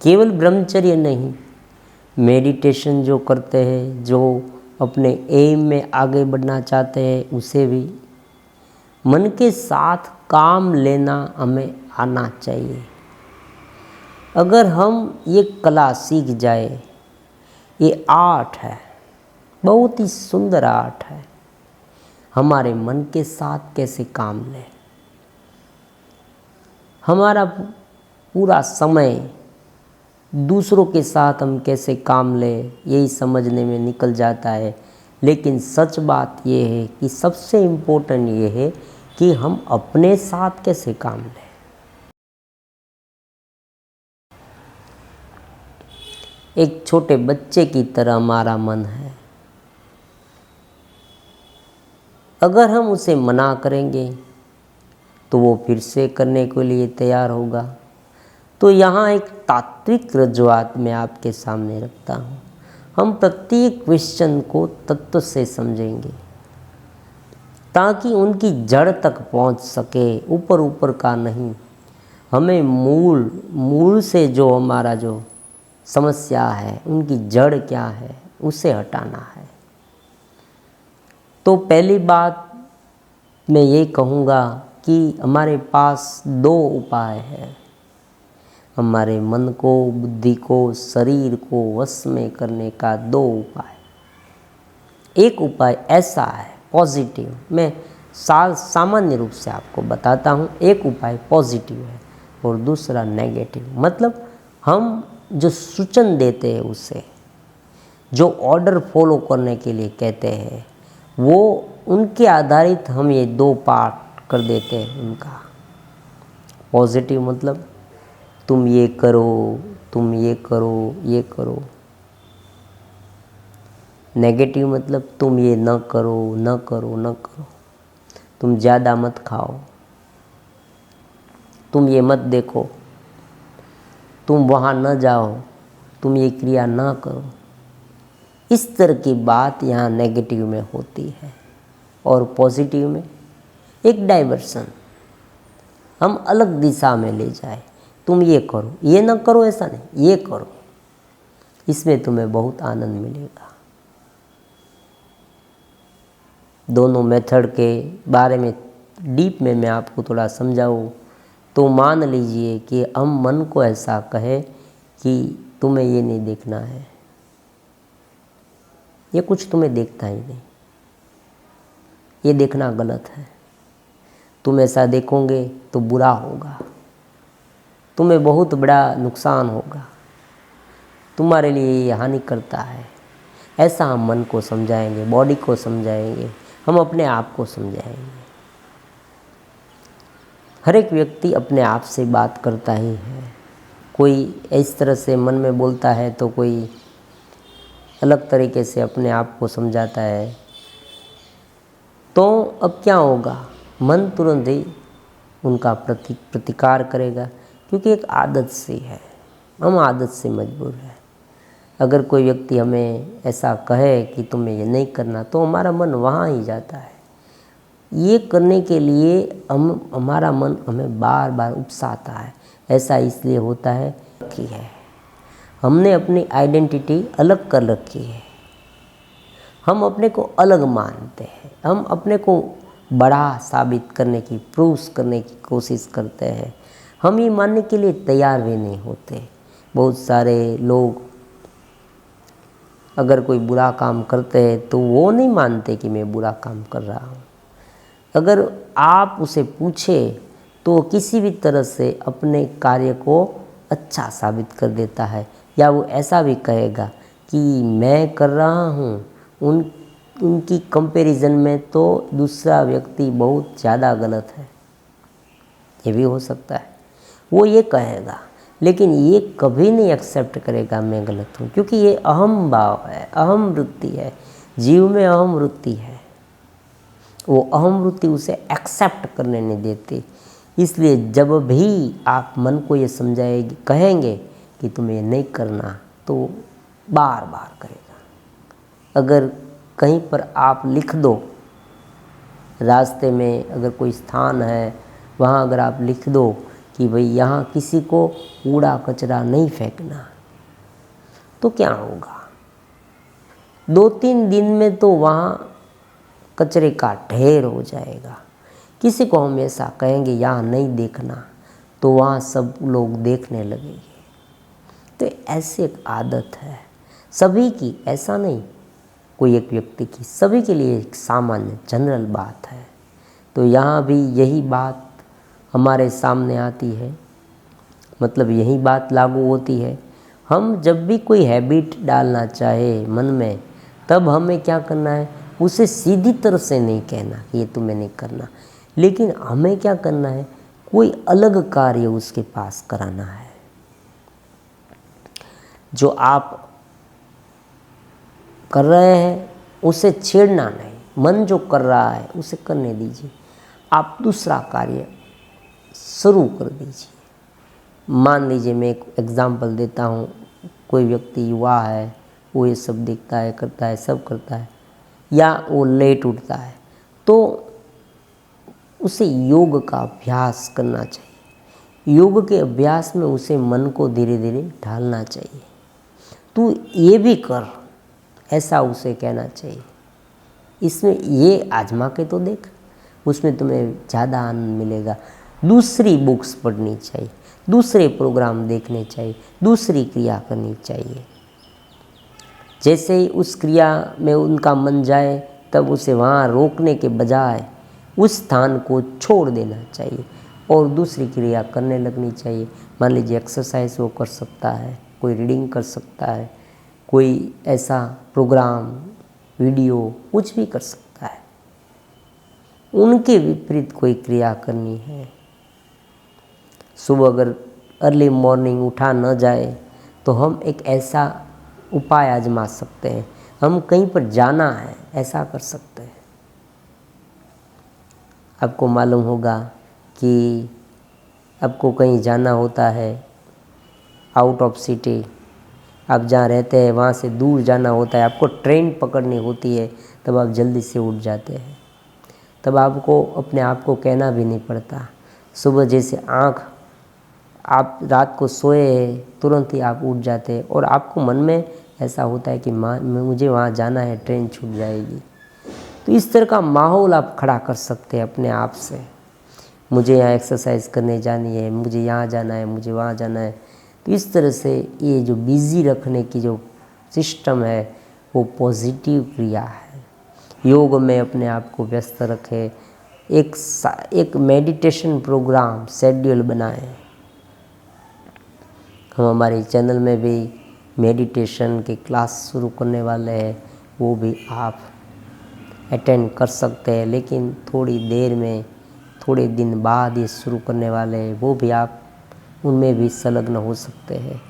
केवल ब्रह्मचर्य नहीं, मेडिटेशन जो करते हैं, जो अपने एम में आगे बढ़ना चाहते हैं, उसे भी मन के साथ काम लेना हमें आना चाहिए। अगर हम ये कला सीख जाए, ये आर्ट है, बहुत ही सुंदर आर्ट है, हमारे मन के साथ कैसे काम लें, हमारा पूरा समय दूसरों के साथ हम कैसे काम लें, यही समझने में निकल जाता है। लेकिन सच बात ये है कि सबसे इम्पोर्टेंट ये है कि हम अपने साथ कैसे काम लें। एक छोटे बच्चे की तरह हमारा मन है, अगर हम उसे मना करेंगे तो वो फिर से करने के लिए तैयार होगा। तो यहाँ एक तात्विक रजूआत मैं आपके सामने रखता हूँ। हम प्रत्येक क्वेश्चन को तत्व से समझेंगे ताकि उनकी जड़ तक पहुँच सके, ऊपर ऊपर का नहीं। हमें मूल से जो हमारा जो समस्या है, उनकी जड़ क्या है, उसे हटाना है। तो पहली बात मैं ये कहूँगा कि हमारे पास दो उपाय हैं हमारे मन को, बुद्धि को, शरीर को वश में करने का। दो उपाय। एक उपाय ऐसा है पॉजिटिव, मैं सामान्य रूप से आपको बताता हूँ। एक उपाय पॉजिटिव है और दूसरा नेगेटिव। मतलब हम जो सूचन देते हैं, उसे जो ऑर्डर फॉलो करने के लिए कहते हैं, वो उनके आधारित हम ये दो पार्ट कर देते हैं उनका। पॉजिटिव मतलब तुम ये करो, तुम ये करो, ये करो। नेगेटिव मतलब तुम ये न करो, न करो, न करो। तुम ज़्यादा मत खाओ, तुम ये मत देखो, तुम वहाँ न जाओ, तुम ये क्रिया ना करो। इस तरह की बात यहाँ नेगेटिव में होती है। और पॉजिटिव में एक डाइवर्सन, हम अलग दिशा में ले जाए। तुम ये करो, ये ना करो ऐसा नहीं, ये करो, इसमें तुम्हें बहुत आनंद मिलेगा। दोनों मेथड के बारे में डीप में मैं आपको थोड़ा समझाऊँ तो मान लीजिए कि हम मन को ऐसा कहे कि तुम्हें ये नहीं देखना है, ये कुछ तुम्हें देखता ही नहीं, ये देखना गलत है, तुम ऐसा देखोगे तो बुरा होगा, तुम्हें बहुत बड़ा नुकसान होगा, तुम्हारे लिए ये हानि करता है। ऐसा हम मन को समझाएंगे, बॉडी को समझाएंगे, हम अपने आप को समझाएंगे। हर एक व्यक्ति अपने आप से बात करता ही है। कोई इस तरह से मन में बोलता है तो कोई अलग तरीके से अपने आप को समझाता है। तो अब क्या होगा, मन तुरंत ही उनका प्रतिकार करेगा, क्योंकि एक आदत सी है, हम आदत से मजबूर हैं। अगर कोई व्यक्ति हमें ऐसा कहे कि तुम्हें ये नहीं करना, तो हमारा मन वहाँ ही जाता है। ये करने के लिए हमारा मन हमें बार बार उकसाता है। ऐसा इसलिए होता है कि हमने अपनी आइडेंटिटी अलग कर रखी है, हम अपने को अलग मानते हैं, हम अपने को बड़ा साबित करने की, प्रूफ करने की कोशिश करते हैं। हम ये मानने के लिए तैयार भी नहीं होते। बहुत सारे लोग अगर कोई बुरा काम करते हैं तो वो नहीं मानते कि मैं बुरा काम कर रहा हूँ। अगर आप उसे पूछे तो किसी भी तरह से अपने कार्य को अच्छा साबित कर देता है, या वो ऐसा भी कहेगा कि मैं कर रहा हूँ, उनकी कंपैरिजन में तो दूसरा व्यक्ति बहुत ज़्यादा गलत है। ये भी हो सकता है, वो ये कहेगा, लेकिन ये कभी नहीं एक्सेप्ट करेगा मैं गलत हूँ, क्योंकि ये अहम भाव है, अहम वृत्ति है, जीव में अहम वृत्ति है। वो अहम वृत्ति उसे एक्सेप्ट करने नहीं देती। इसलिए जब भी आप मन को ये समझाएगी, कहेंगे कि तुम्हें ये नहीं करना, तो बार बार करेगा। अगर कहीं पर आप लिख दो, रास्ते में अगर कोई स्थान है, वहाँ अगर आप लिख दो कि भाई यहाँ किसी को कूड़ा कचरा नहीं फेंकना, तो क्या होगा? 2-3 दिन में तो वहाँ कचरे का ढेर हो जाएगा। किसी को हम ऐसा कहेंगे यहाँ नहीं देखना, तो वहाँ सब लोग देखने लगेंगे। तो ऐसी एक आदत है सभी की, ऐसा नहीं कोई एक व्यक्ति की, सभी के लिए एक सामान्य जनरल बात है। तो यहाँ भी यही बात हमारे सामने आती है, मतलब यही बात लागू होती है। हम जब भी कोई हैबिट डालना चाहे मन में, तब हमें क्या करना है? उसे सीधी तरह से नहीं कहना कि ये तुम्हें नहीं करना, लेकिन हमें क्या करना है? कोई अलग कार्य उसके पास कराना है। जो आप कर रहे हैं उसे छेड़ना नहीं, मन जो कर रहा है उसे करने दीजिए। आप दूसरा कार्य शुरू कर दीजिए। मान लीजिए, मैं एक एग्जाम्पल देता हूँ, कोई व्यक्ति युवा है, वो ये सब देखता है, करता है, सब करता है, या वो लेट उठता है, तो उसे योग का अभ्यास करना चाहिए। योग के अभ्यास में उसे मन को धीरे धीरे ढालना चाहिए। तू ये भी कर, ऐसा उसे कहना चाहिए। इसमें ये आजमा के तो देख, उसमें तुम्हें ज़्यादा आनंद मिलेगा। दूसरी बुक्स पढ़नी चाहिए, दूसरे प्रोग्राम देखने चाहिए, दूसरी क्रिया करनी चाहिए। जैसे ही उस क्रिया में उनका मन जाए, तब उसे वहाँ रोकने के बजाय उस स्थान को छोड़ देना चाहिए और दूसरी क्रिया करने लगनी चाहिए। मान लीजिए एक्सरसाइज वो कर सकता है, कोई रीडिंग कर सकता है, कोई ऐसा प्रोग्राम, वीडियो कुछ भी कर सकता है। उनके विपरीत कोई क्रिया करनी है। सुबह अगर अर्ली मॉर्निंग उठा न जाए, तो हम एक ऐसा उपाय आजमा सकते हैं। हम कहीं पर जाना है, ऐसा कर सकते हैं। आपको मालूम होगा कि आपको कहीं जाना होता है आउट ऑफ सिटी, आप जहाँ रहते हैं वहाँ से दूर जाना होता है, आपको ट्रेन पकड़नी होती है, तब आप जल्दी से उठ जाते हैं। तब आपको अपने आप को कहना भी नहीं पड़ता। सुबह जैसे आप रात को सोए हैं, तुरंत ही आप उठ जाते हैं और आपको मन में ऐसा होता है कि मुझे वहाँ जाना है, ट्रेन छूट जाएगी। तो इस तरह का माहौल आप खड़ा कर सकते हैं अपने आप से। मुझे यहाँ एक्सरसाइज करने जानी है, मुझे यहाँ जाना है, मुझे वहाँ जाना है। तो इस तरह से ये जो बिज़ी रखने की जो सिस्टम है, वो पॉजिटिव क्रिया है। योग में अपने आप को व्यस्त रखें, एक मेडिटेशन प्रोग्राम शेड्यूल बनाएं। हम हमारे चैनल में भी मेडिटेशन की क्लास शुरू करने वाले हैं, वो भी आप अटेंड कर सकते हैं। लेकिन थोड़ी देर में, थोड़े दिन बाद ये शुरू करने वाले हैं, वो भी आप उनमें भी संलग्न हो सकते हैं।